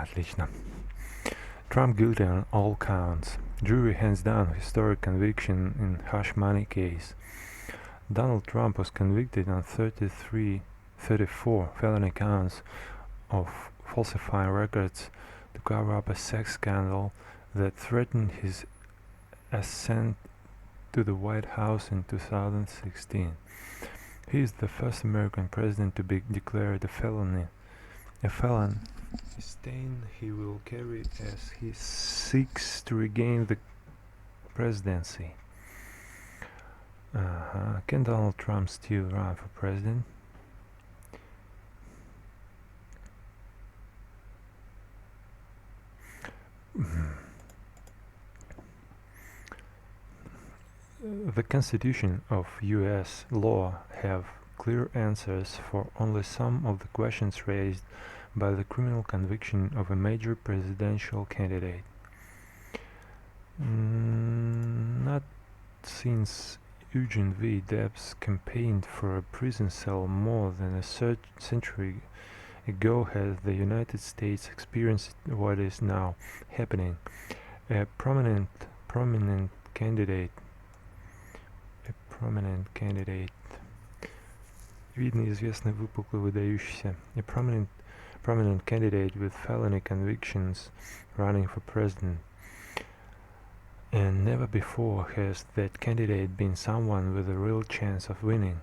Отлично. Trump guilty on all counts. Jury hands down historic conviction in hush money case. Donald Trump was convicted on 34 felony counts of falsifying records to cover up a sex scandal that threatened his ascent to the White House in 2016. He is the first American president to be declared a felon, a stain he will carry as he seeks to regain the presidency. Can Donald Trump still run for president? The Constitution of U.S. law have clear answers for only some of the questions raised by the criminal conviction of a major presidential candidate. Not since Eugene V. Debs campaigned for a prison cell more than a century ago has the United States experienced what is now happening. A prominent candidate, видно известный выпуклый выдающийся, a prominent candidate with felony convictions running for president. And never before has that candidate been someone with a real chance of winning.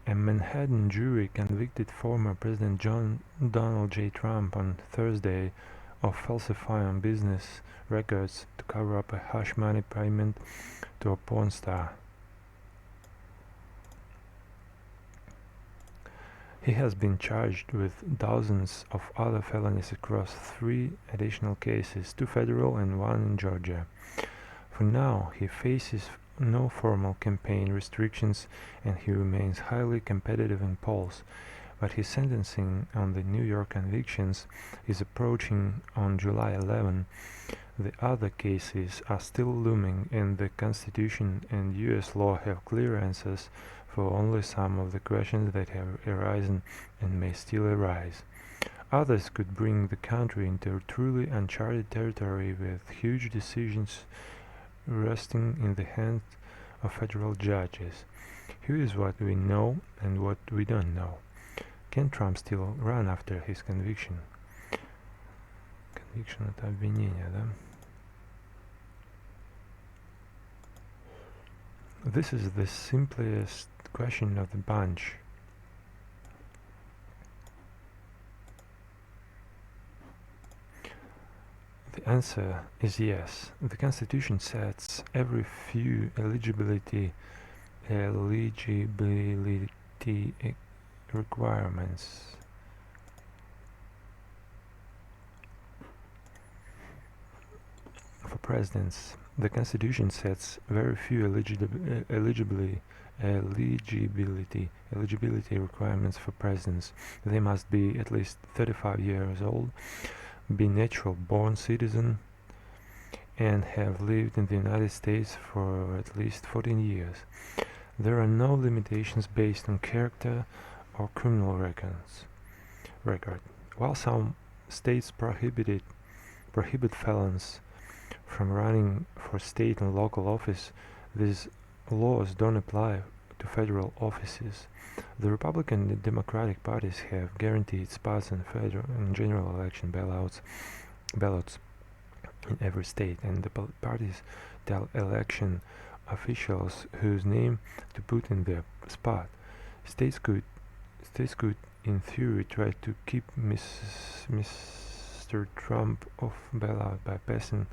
A Manhattan jury convicted former President Donald J. Trump on Thursday of falsifying business records to cover up a hush money payment to a porn star. He has been charged with dozens of other felonies across 3 additional cases, 2 federal and 1 in Georgia. For now, he faces no formal campaign restrictions and he remains highly competitive in polls, but his sentencing on the New York convictions is approaching on July 11. The other cases are still looming, and the Constitution and US law have clear answers for only some of the questions that have arisen and may still arise. Others could bring the country into truly uncharted territory with huge decisions resting in the hands of federal judges. Here is what we know and what we don't know. Can Trump still run after his conviction? Conviction — это обвинение, да? This is the simplest question of the bunch. The answer is yes. The Constitution sets every few eligibility requirements. For presidents, the Constitution sets very few eligibility requirements for presidents. They must be at least 35 years old, be natural-born citizen, and have lived in the United States for at least 14 years. There are no limitations based on character or criminal record. While some states prohibit felons from running for state and local office, these laws don't apply to federal offices. The Republican and Democratic parties have guaranteed spots in federal and general election ballots in every state, and the parties tell election officials whose name to put in their spot. States could, in theory, try to keep Mr. Trump off ballot by passing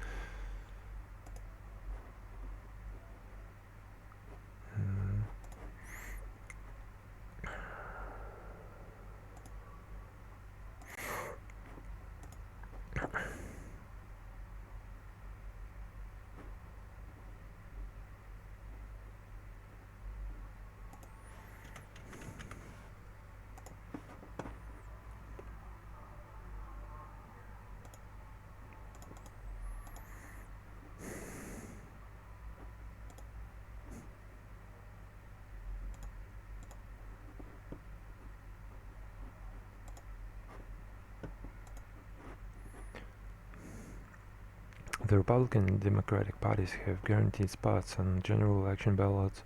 The Republican and Democratic parties have guaranteed spots on general election ballots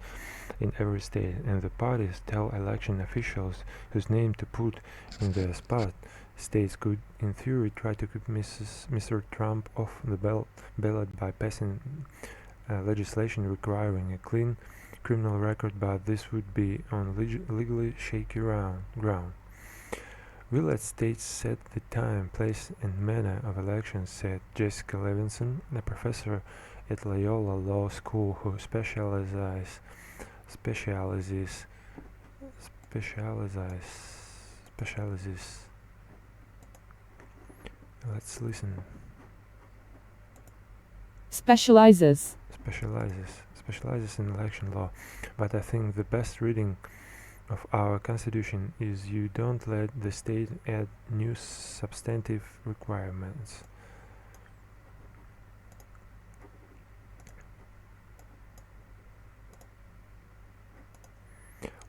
in every state, and the parties tell election officials whose name to put in the spot. States could, in theory, try to keep Mr. Trump off the ballot by passing legislation requiring a clean criminal record, but this would be on legally shaky ground. "We let states set the time, place, and manner of elections," said Jessica Levinson, a professor at Loyola Law School who specializes let's listen Specializes. specializes in election law. "But I think the best reading of our Constitution is you don't let the state add new substantive requirements."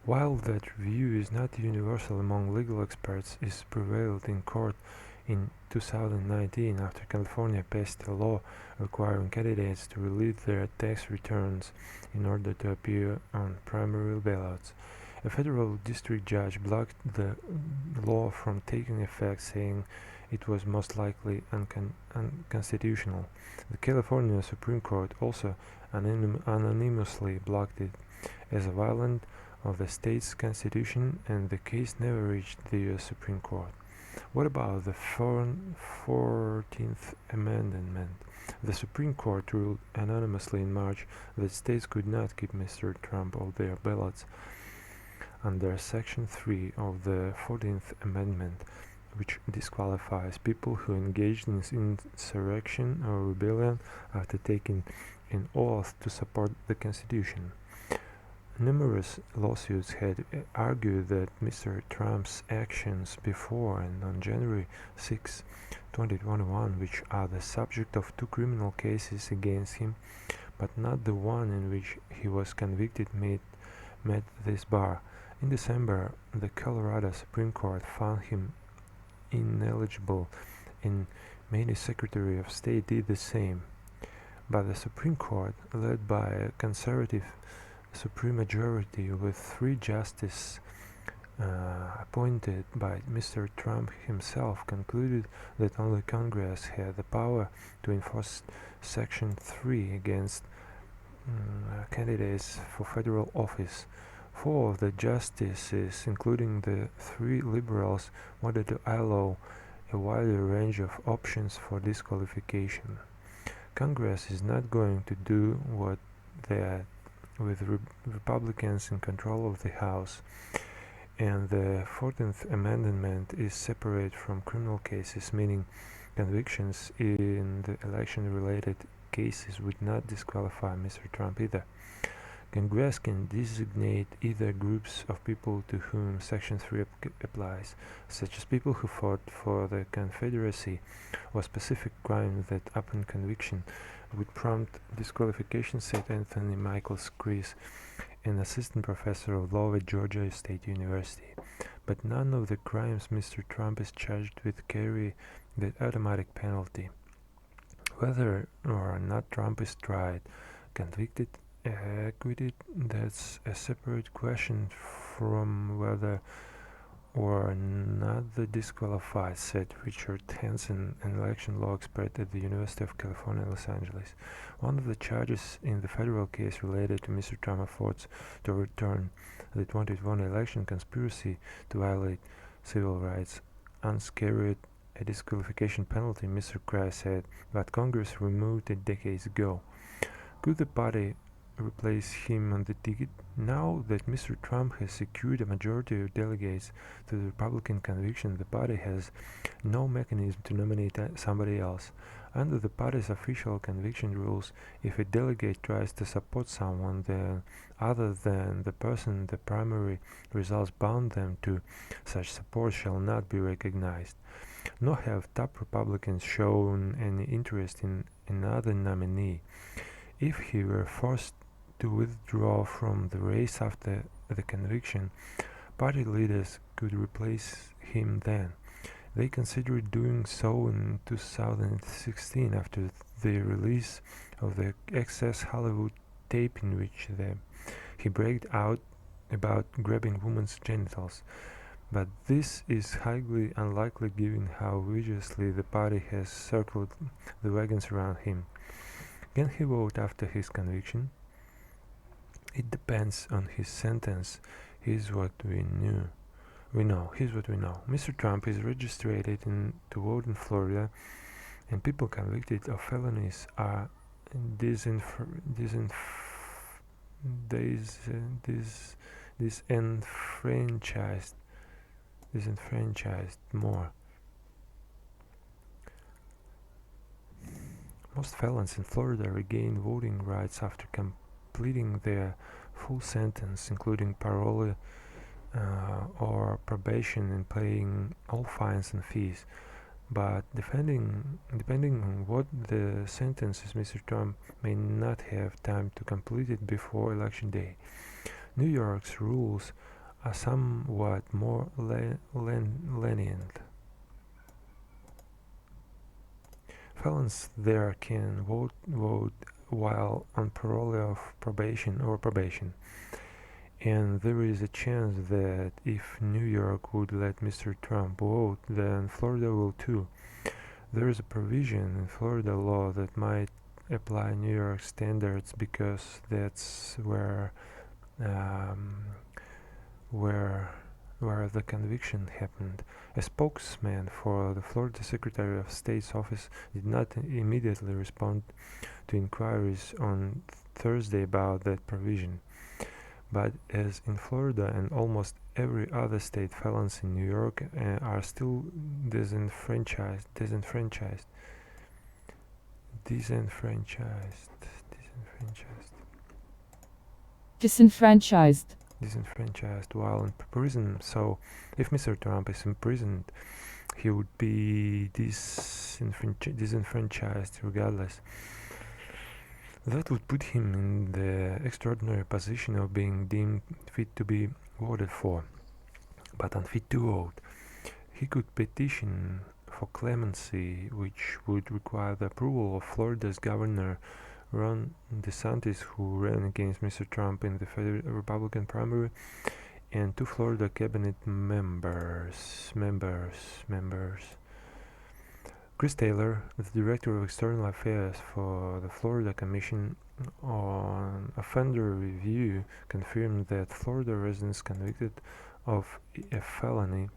While that view is not universal among legal experts, it prevailed in court in 2019 after California passed a law requiring candidates to release their tax returns in order to appear on primary ballots. A federal district judge blocked the law from taking effect, saying it was most likely unconstitutional. The California Supreme Court also anonymously blocked it as a violation of the state's constitution, and the case never reached the U.S. Supreme Court. What about the 14th Amendment? The Supreme Court ruled anonymously in March that states could not keep Mr. Trump off their ballots under Section 3 of the 14th Amendment, which disqualifies people who engaged in insurrection or rebellion after taking an oath to support the Constitution. Numerous lawsuits had argued that Mr. Trump's actions before and on January 6, 2021, which are the subject of 2 criminal cases against him, but not the one in which he was convicted, met this bar. In December, the Colorado Supreme Court found him ineligible, and Maine Secretary of State did the same. But the Supreme Court, led by a conservative supermajority with 3 justices appointed by Mr. Trump himself, concluded that only Congress had the power to enforce Section 3 against candidates for federal office. 4 of the justices, including the 3 liberals, wanted to allow a wider range of options for disqualification. Congress is not going to do what that with Republicans in control of the House, and the 14th Amendment is separate from criminal cases, meaning convictions in the election-related cases would not disqualify Mr. Trump either. Congress can designate either groups of people to whom Section 3 applies, such as people who fought for the Confederacy, or specific crimes that, upon conviction, would prompt disqualification, said Anthony Michaels Chris, an assistant professor of law at Georgia State University. But none of the crimes Mr. Trump is charged with carry that automatic penalty. Whether or not Trump is tried, convicted, acquitted, that's a separate question from whether or not the disqualified, said Richard Hansen, an election law expert at the University of California, Los Angeles. One of the charges in the federal case related to Mr. Trump's efforts to overturn the 2020 election, conspiracy to violate civil rights, unscarred a disqualification penalty, Mr. Kress said, but Congress removed it decades ago. Could the party replace him on the ticket? Now that Mr. Trump has secured a majority of delegates to the Republican convention, the party has no mechanism to nominate somebody else. Under the party's official convention rules, if a delegate tries to support someone then other than the person the primary results bound them to, such support shall not be recognized. Nor have top Republicans shown any interest in another nominee. If he were forced to withdraw from the race after the conviction, party leaders could replace him then. They considered doing so in 2016 after the release of the Access Hollywood tape in which he bragged out about grabbing women's genitals. But this is highly unlikely given how vigorously the party has circled the wagons around him. Can he vote after his conviction? It depends on his sentence. Here's what we know. Here's what we know. Mr. Trump is registered to vote in Florida, and people convicted of felonies are disenfranchised more. Most felons in Florida regain voting rights after completing their full sentence, including parole or probation, and paying all fines and fees. But depending on what the sentence is, Mr. Trump may not have time to complete it before Election Day. New York's rules are somewhat more lenient. Felons there can vote while on parole or probation. And there is a chance that if New York would let Mr. Trump vote, then Florida will too. There is a provision in Florida law that might apply New York standards because that's where the conviction happened. A spokesman for the Florida Secretary of State's office did not immediately respond to inquiries on Thursday about that provision. But as in Florida and almost every other state, felons in New York are still disenfranchised. Disenfranchised while in prison. So if Mr. Trump is imprisoned, he would be disenfranchised regardless. That would put him in the extraordinary position of being deemed fit to be voted for, but unfit to vote. He could petition for clemency, which would require the approval of Florida's Governor Ron DeSantis, who ran against Mr. Trump in the Republican primary, and 2 Florida cabinet members. Chris Taylor, the Director of External Affairs for the Florida Commission on Offender Review, confirmed that Florida residents convicted of a felony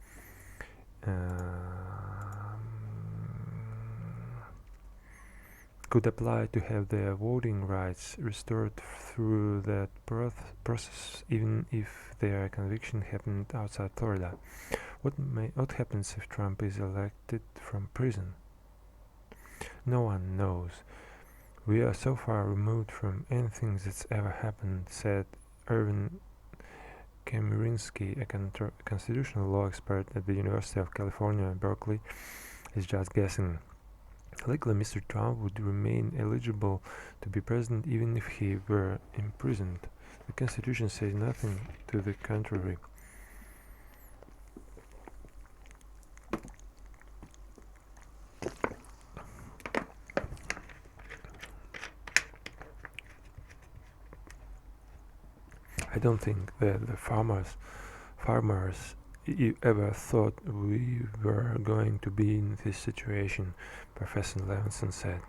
could apply to have their voting rights restored through that process, even if their conviction happened outside Florida. What happens if Trump is elected from prison? No one knows. We are so far removed from anything that's ever happened, said Erwin Chemerinsky, a constitutional law expert at the University of California, Berkeley, is just guessing. Legally, Mr. Trump would remain eligible to be president even if he were imprisoned. The Constitution says nothing to the contrary. I don't think that the farmers ever thought we were going to be in this situation, Professor Levinson said.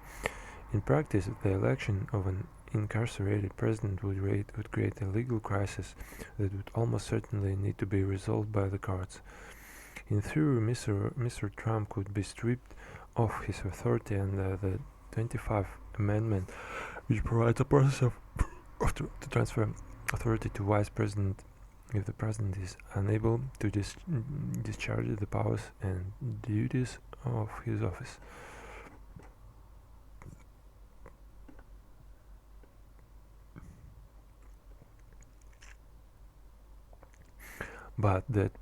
In practice, the election of an incarcerated president would create a legal crisis that would almost certainly need to be resolved by the courts. In theory, Mr. Trump could be stripped of his authority under the 25th Amendment, which provides a process to transfer authority to vice president if the president is unable to discharge the powers and duties of his office. But that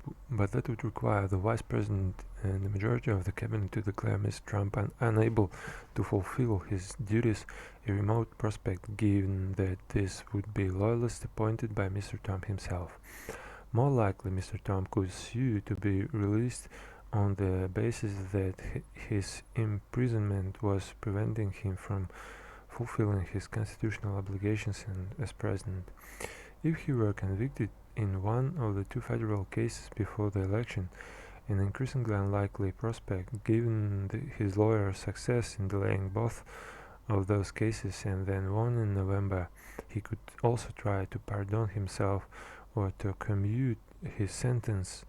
would require the vice president and the majority of the cabinet to declare Mr. Trump unable to fulfill his duties, a remote prospect given that this would be loyalists appointed by Mr. Trump himself. More likely, Mr. Trump could sue to be released on the basis that his imprisonment was preventing him from fulfilling his constitutional obligations as president. If he were convicted in one of the two federal cases before the election, an increasingly unlikely prospect given his lawyer's success in delaying both of those cases and then won in November, he could also try to pardon himself or to commute his sentence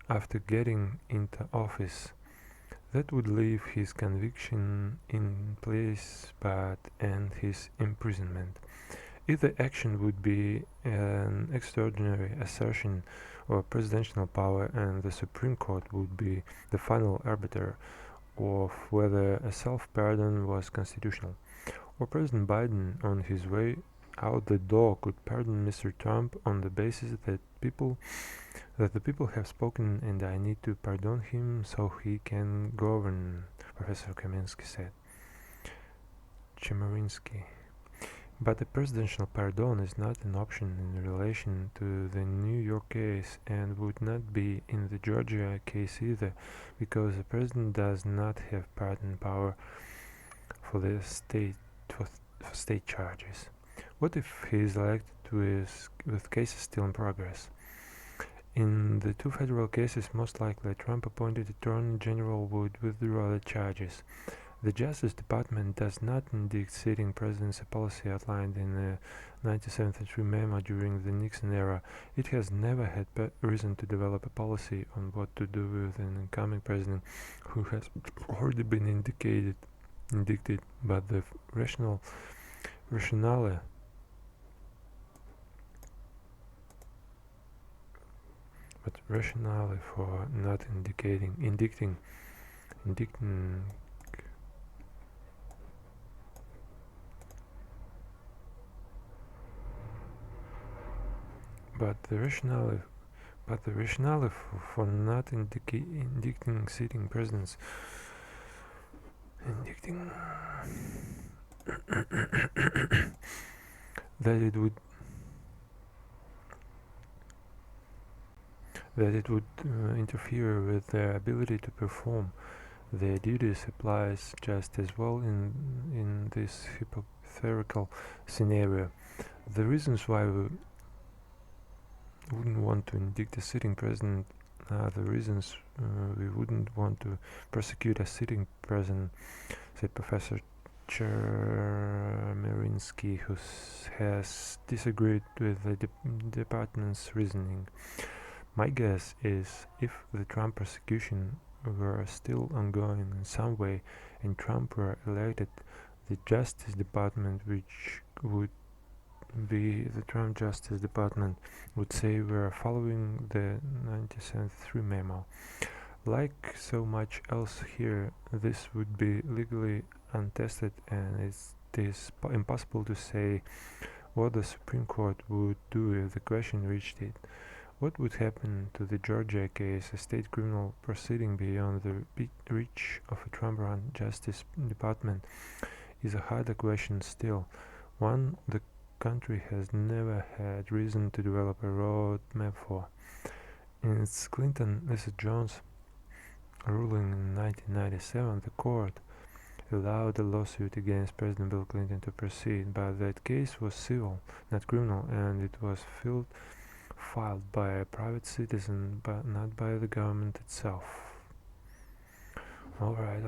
after getting into office. That would leave his conviction in place but end his imprisonment. Either action would be an extraordinary assertion of presidential power and the Supreme Court would be the final arbiter of whether a self-pardon was constitutional, or President Biden on his way out the door could pardon Mr. Trump on the basis that the people have spoken and I need to pardon him so he can govern, Professor Kaminsky said. Chemerinsky. But a presidential pardon is not an option in relation to the New York case and would not be in the Georgia case either, because the president does not have pardon power for the state charges. What if he is elected with cases still in progress? In the two federal cases, most likely a Trump-appointed Attorney General would withdraw the charges. The Justice Department does not indict sitting presidents, a policy outlined in the 1973 memo during the Nixon era. It has never had reason to develop a policy on what to do with an incoming president who has already been indicted, but the rationale for not indicting But the rationale for not indicting sitting presidents, that it would interfere with their ability to perform their duties applies just as well in this hypothetical scenario. The reasons why we wouldn't want to indict a sitting president are the reasons we wouldn't want to prosecute a sitting president, said Professor Chemerinsky, who has disagreed with the department's reasoning. My guess is if the Trump prosecution were still ongoing in some way and Trump were elected, the Justice Department, which would be the Trump Justice Department, would say we're following the 1973 memo. Like so much else here, this would be legally untested and it is impossible to say what the Supreme Court would do if the question reached it. What would happen to the Georgia case, a state criminal proceeding beyond the reach of a Trump-run Justice Department, is a harder question still, one the country has never had reason to develop a road map for. In its Clinton vs. Jones ruling in 1997, the court allowed a lawsuit against President Bill Clinton to proceed, but that case was civil, not criminal, and it was filed by a private citizen, but not by the government itself. Alright.